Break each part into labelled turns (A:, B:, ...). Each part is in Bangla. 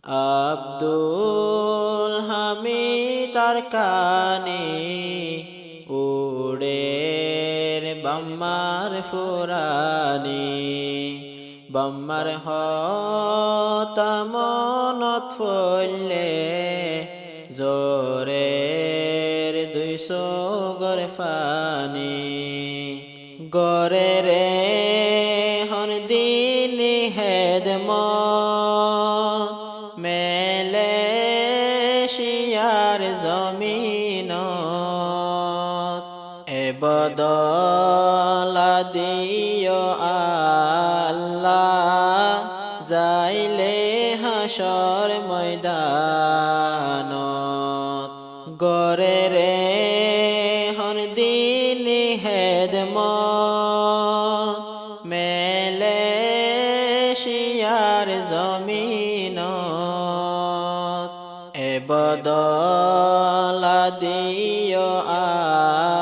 A: আব্দুল হামিদ আরকানি উড়ের বাম্মার ফুরানি বাম্মার হতামনত ফলে জোরের 200 গরফানি গরে রে হন দিন হেদম মেলে শিয়ার জমিনত এ বদলা দিও আল্লাহ যাইলে হাসর ময়দানত গরে রে হন দিন হেদম মেলে শিয়ার জমিনত এ বদলা দিও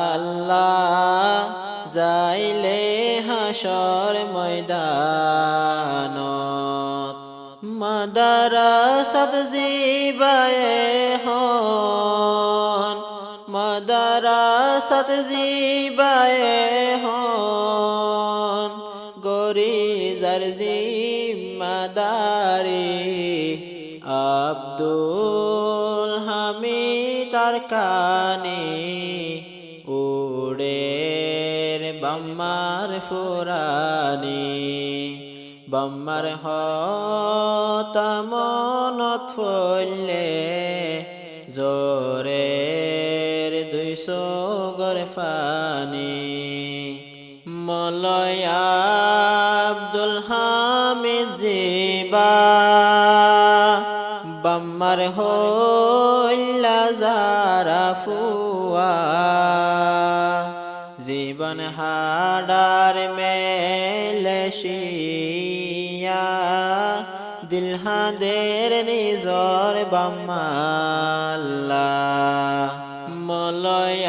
A: আল্লাহ যাইলে হাসর ময়দানত মাদারাসাত জিবায়ে হন মাদারাসাত জিবায়ে হন গরিজার জিম্মাদারি আব্দুল হামিদ আরকানি উড়ের বাম্মার ফুরানি বাম্মার হতামনত ফলে জোরের 200 গরফানি মলয় আব্দুল হামিদ জিবা বাম্মার হইলা যারা ফুয়া জীবন হাডার মেলেশিয়া দিল হাদের নিজর বাম্মাল্লা মলয়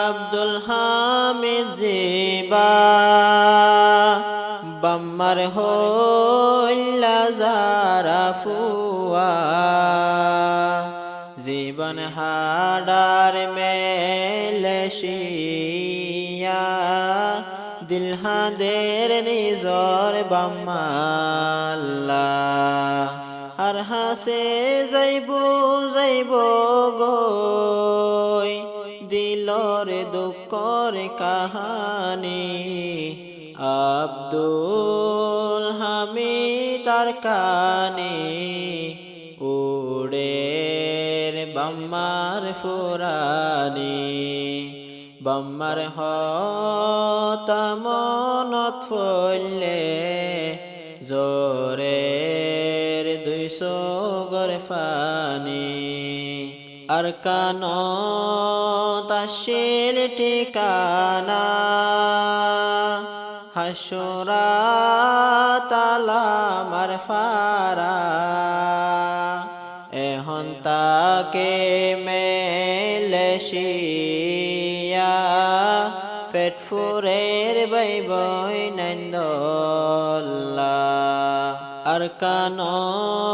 A: আব্দুল হামিদ জিবা বাম্মার হইলা যারা ফুয়া জীবন হাডার মেলেশিয়া দিল হাদের নিজর বাম্মাল্লা আর হাসে যাইব যাইব গই দিলর দুঃখর কাহানি আব্দুল হামিদ আরকানি উড়ের বাম্মার ফুরানি বাম্মার হতামনত ফলে জোরের 200 গরফানি আরকানত আসিল ঠিকানা হাসুরাত আলামার ফারা এখন তাকে মেলেশিয়া পেট ফুরের বাইবই নন্দল্লা আরকানত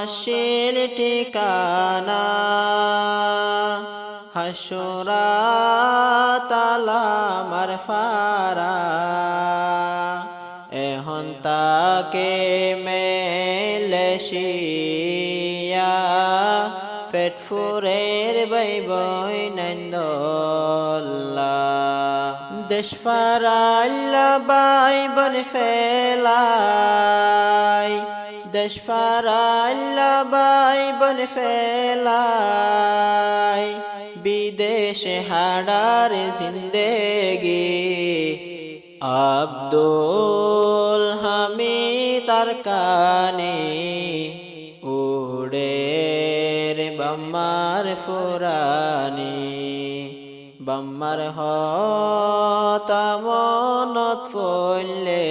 A: আসিল ঠিকানা হাসুরাত আলামার ফারা এখন তাকে মেলেশিয়া পেট ফুরের বাইবই নন্দল্লা দেশ ফারাল্লা বাইবন ফেলাই দেশ ফারাল্লা বাইবন ফেলাই বিদেশে হাডার জিন্দেগি আব্দুল হামিদ আরকানি উড়ের বাম্মার ফুরানি বাম্মার হতামনত ফলে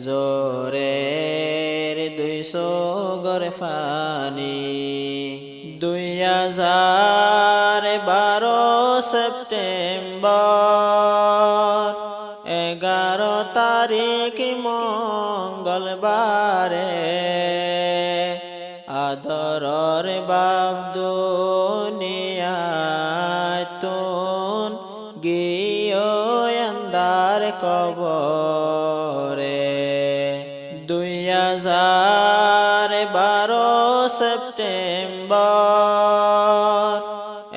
A: জোরের 200 গরফানি 2012 সেপ্টেম্বর 11 তারিখ মঙ্গলবারে আদরর বাপ দুনিয়াতুন গিয়ে আন্দার কবরে 2012 সেপ্টেম্বর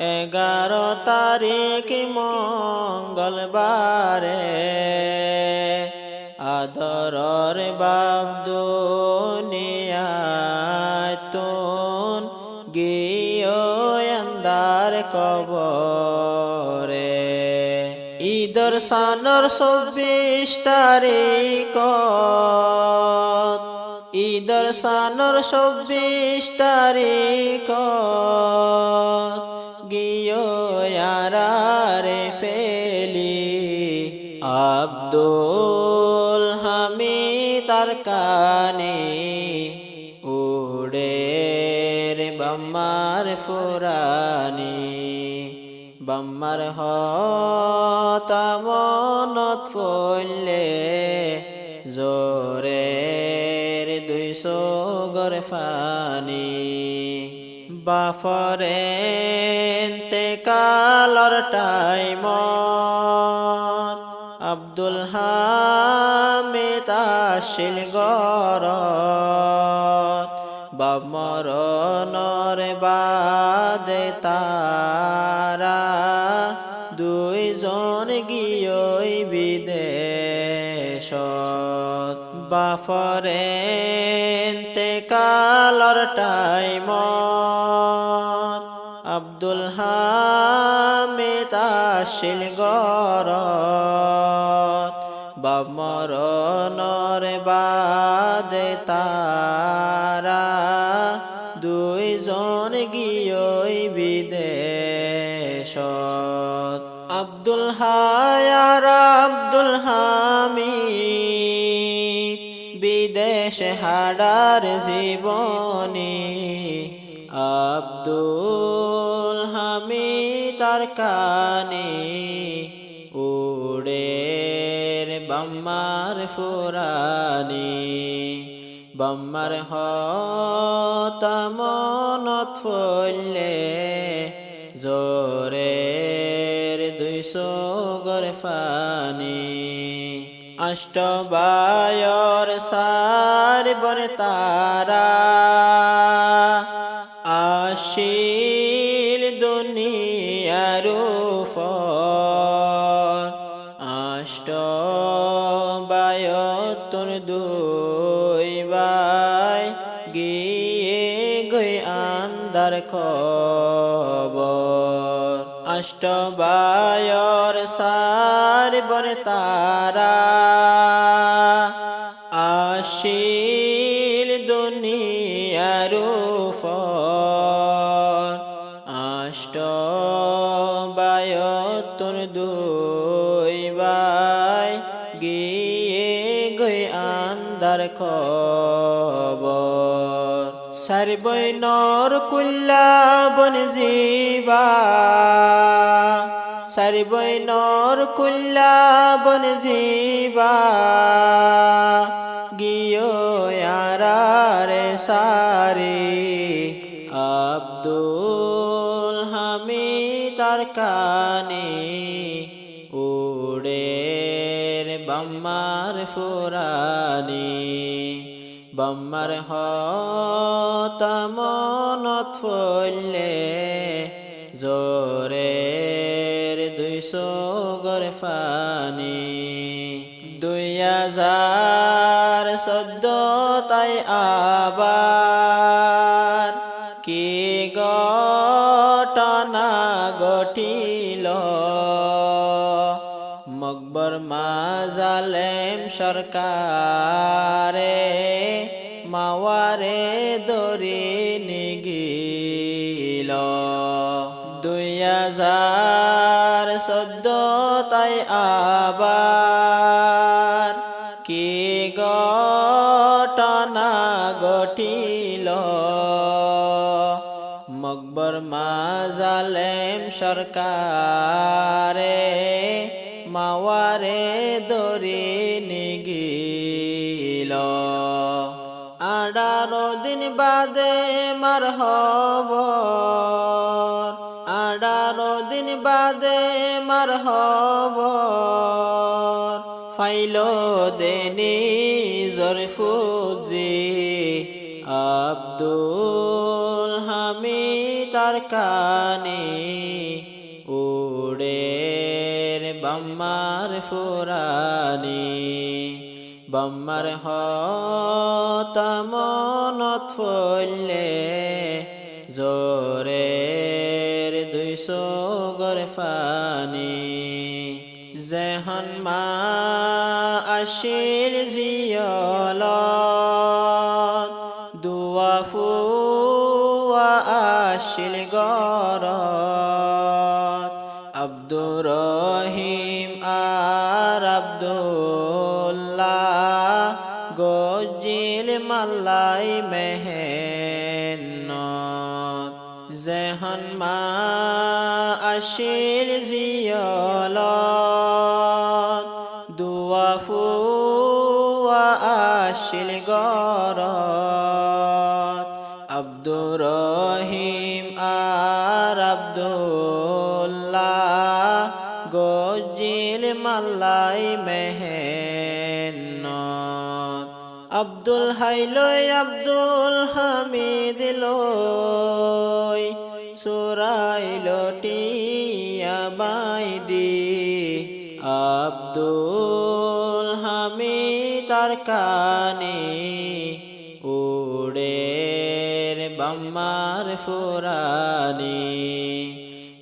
A: 11 তারিখ মঙ্গলবারে আদরর বাপ দুনিয়াতুন গিয়ে আন্দার কবরে ঈদর সানর 24 তারিখ ঈদর সানর 24 তারিখ গিয়ে আরারে ফেলি আব্দুল হামিদ তার কানে উড়ে রে বাম্মার ফুরানি বাম্মার হতামনত পড়লে জোরের 200 গড় ফানি বাফরে ইন্তেকালর টাইমত আব্দুল হামিদ আসিল গরত বাপ মরণর বাদে তারা দুইজন গিয়ে বিদেশত বাফরে ইন্তেকালর টাইমত আব্দুল হামিদ আসিল গরত বাপ মরণর বাদে তারা দুইজন গিয়ে বিদেশত আব্দুল হায়ার আব্দুল হামিদ বিদেশে হাডার জীবনী আব্দুল হামিদ তার কানে উড়ে বাম্মার ফুরানি বাম্মার হতামনত পড়লে জোরের 200 গড় ফানি অষ্টবায়র সার বনে তারা আশিল দুনিয়ার উপর অষ্টবায়তর দুই ভাই গিয়ে গই আন্দার খবর অষ্টবায়র সার বনে তারা আশিল দুনিয়ার উপর অষ্টবায়তর দুই ভাই গিয়ে গই আন্দার খবর সারবই নর কুল্লা বন জীবা সারবই নর কুল্লা বন জীবা গিয়ে আরারে সারে আব্দুল হামিদ তার কানে উড়ে বাম্মার ফুরানি বাম্মার হতামনত পড়লে জোরের 200 গড় ফানি 2014 তাই আবার কি ঘটনা ঘটিল মকবর মাজালেম সরকারে মাওয়ারে দরি নিগিল 2014 তাই আবার কি ঘটনা ঘটিল মকবর মাজালেম সরকারে মাওয়ারে দরি নিগিল 18 দিন বাদে মার হবর 18 দিন বাদে মার হবর ফাইল দেনি জরফুজি আব্দুল হামিদ তার কানে উড়ের বাম্মার ফুরানি বাম্মার হতামনত ফলে জোরের 200 গরফানি জেহন মা আশিল জিয়লত দুয়াফু আশিল গরত আব্দুর রহিম আর আব্দুল্লাহ গজিল মাল্লাই মেহেনত জেহন মা আশিল জিয়লত দুয়াফু আশিল গরত আব্দুর রহিম আর আব্দুল্লাহ গজিল মাল্লাই মেহেনত আব্দুল হাই লই আব্দুল হামিদ লই সুরাই লটিয়া বাইদি আব্দুল হামিদ তার কানে উড়ের বাম্মার ফুরানি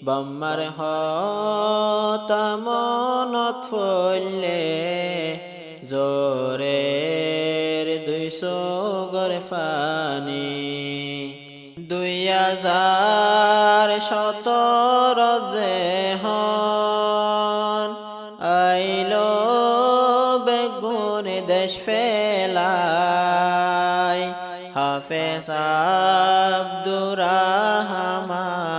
A: বাম্মার হতামনত ফলে জোরের 200 গরফানি 2017 জেহন আইলো বেগুন দেশ ফেলাই হাফেজ আব্দুর রহমানে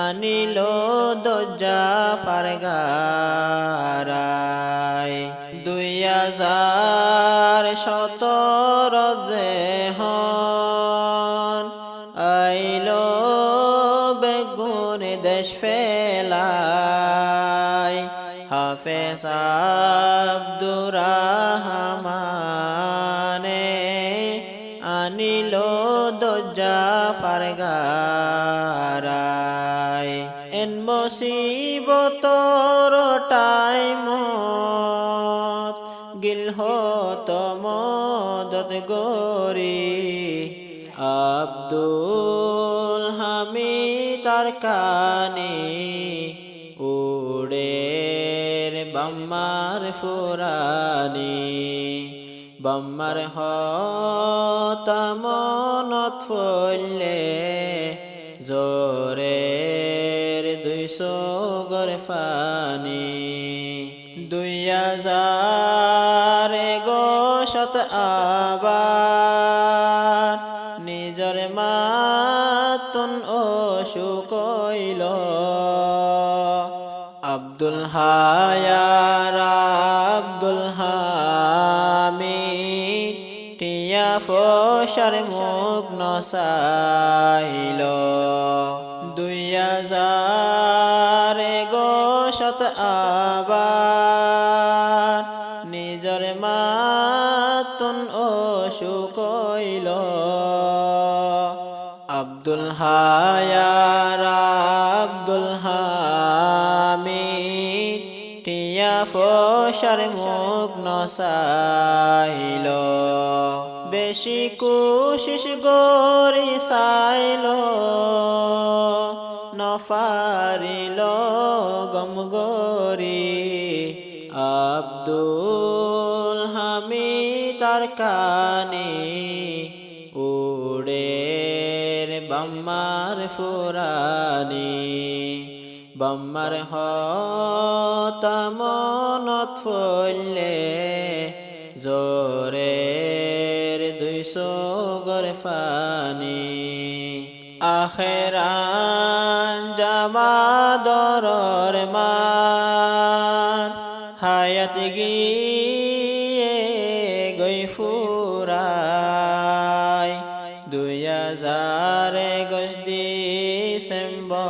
A: আনিল দজ্জা ফারগারাই 2017 জেহন আইলো বেগুন দেশ ফেলাই হাফেজ আব্দুর রহমানে আনিল দজ্জা ফারগারাই এন মুসিবতর টাইমত গিল হত মদত গরি আব্দুল হামিদ তার কানে উড়ের বাম্মার ফুরানি বাম্মার হতামনত ফলে জোরের 200 গরফানি 2000 আবার নিজর মাতুন অসুকইল আব্দুল হায়ার আব্দুল হামিদ টিয়া ফসার মুখ নসাইল 2000 আবার নিজর মাতুন অসুকইল আব্দুল হায়ার আব্দুল হামিদ টিয়া ফসার মুখ নসাইল বেশি কোশিশ গরি সাইল নফারিল গম গরি আব্দুল হামিদ তার কানে উড়ের বাম্মার ফুরানি বাম্মার হতামনত ফলে জোরের 200 গরফানি আখেরান জামাদরর মান হায়াত গিয়ে গই ফুরা 2021 ডিসেম্বর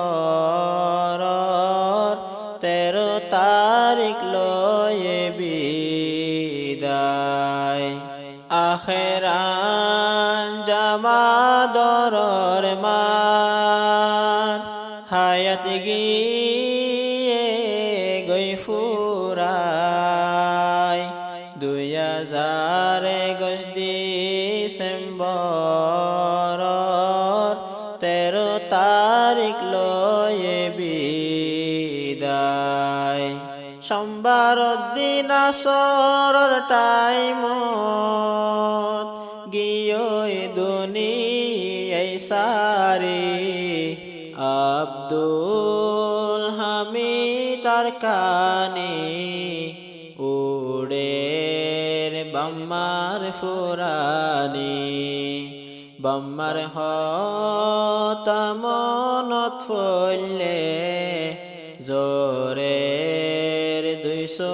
A: 13 তারিখ লয়ে বিদায় আখেরান জামাদরর মান হায়াত গিয়ে গই ফুরায় 2021 ডিসেম্বর 13 তারিখ লয়ে বিদায় সোমবার দিন আসরের টাইমত গিয়ে দুনিয়ায় সারি আব্দুল হামিদ আর কানি উড়ের বাম্মার ফুরানি বাম্মার হতামনত ফলে জোরের 200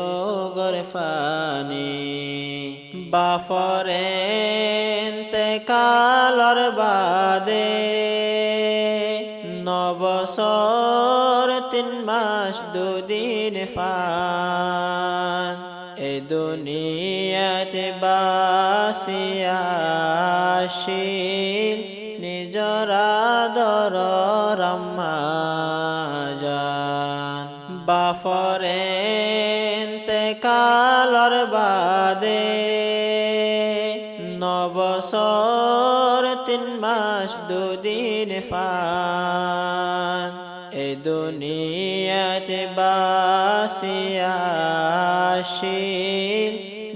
A: গরে ফানি বাফরেন্তে কালর বাদে 9 বছর 3 মাস 2 দিন ফান এ দুনিয়াতে বাসিয়াশীল নিজর আদরর আম্মা জান বাফরেন্তে কালর বাদে 9 বছর 3 মাস 2 দিন ফান এ দুনিয়াতে বাসিয়াশীল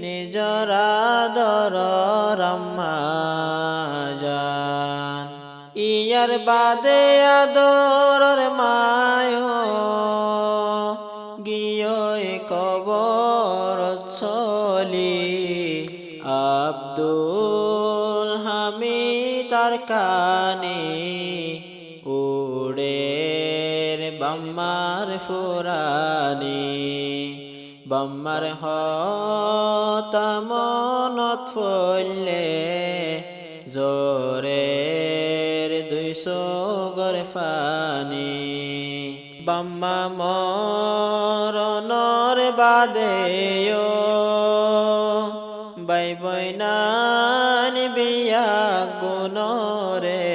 A: নিজর আদরর আম্মা জান ইয়ার বাদে আদরর মায়ো গিয়ে কবর চলি আব্দুল হামিদ আর কানি উড়ের বাম্মার ফুরানি বাম্মার হতামনত ফলে জোরের 200 গরে ফানি বাম্মা মরণর বাদেও বাই বৈনান বিয়া গুণরে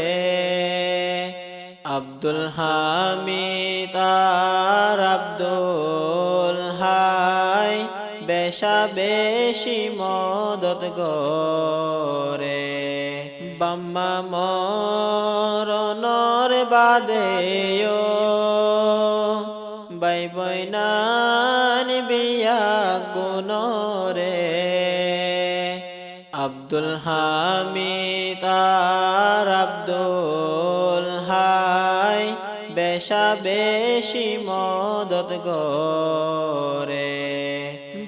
A: আব্দুল হামিদ আর আব্দুল হাই বেশা বেশি মদত গরে বাম্মা মরণর বাদেও বাই বৈনান বিয়া গুণরে আব্দুল হামিদ আর আব্দুল হাই বেশা বেশি মদত গরে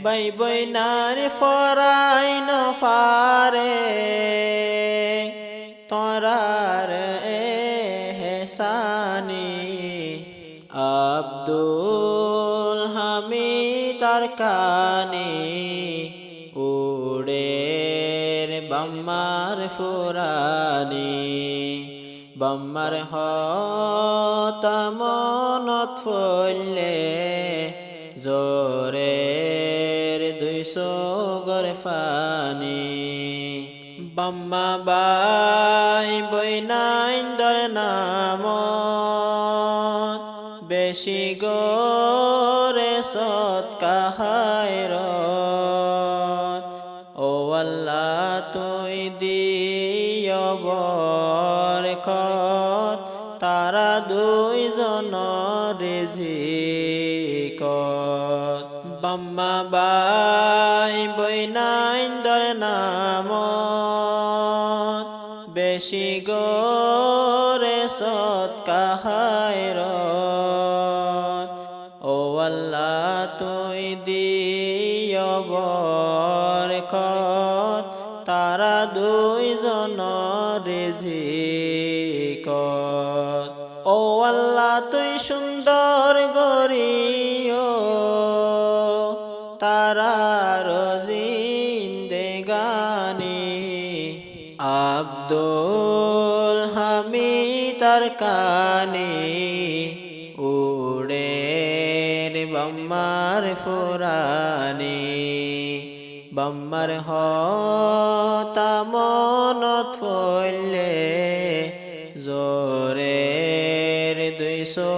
A: বাই বৈনার ফরাই নফারে তরার এহসানি আব্দুল হামিদ আর কানি উড়ের বাম্মার ফুরানি বাম্মার হতামনত ফলে জোরের 200 গরে ফানি বাম্মা বাই বৈনাইন্দর নামত বেশি গরে সৎকাহাইরত ও আল্লাহ তুই দিয় বরকত তারা 2 জন রিজিকত বাম্মা বাই বৈনাইন্দর নামত বেশি গরে সৎকাহাইরত ও আল্লাহ তুই দিয় বরকত তারা 2 জন রিজিকত ও আল্লাহ তুই সুন্দর গরিও তারার জিন্দেগানি আব্দুল কানি উড়ে রে বাম্মার ফুরানি বাম্মার হতামনত ফলে জোরের 200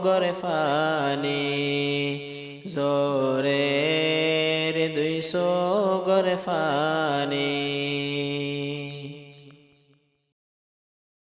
A: গড় ফানি জোরের 200 গড় ফানি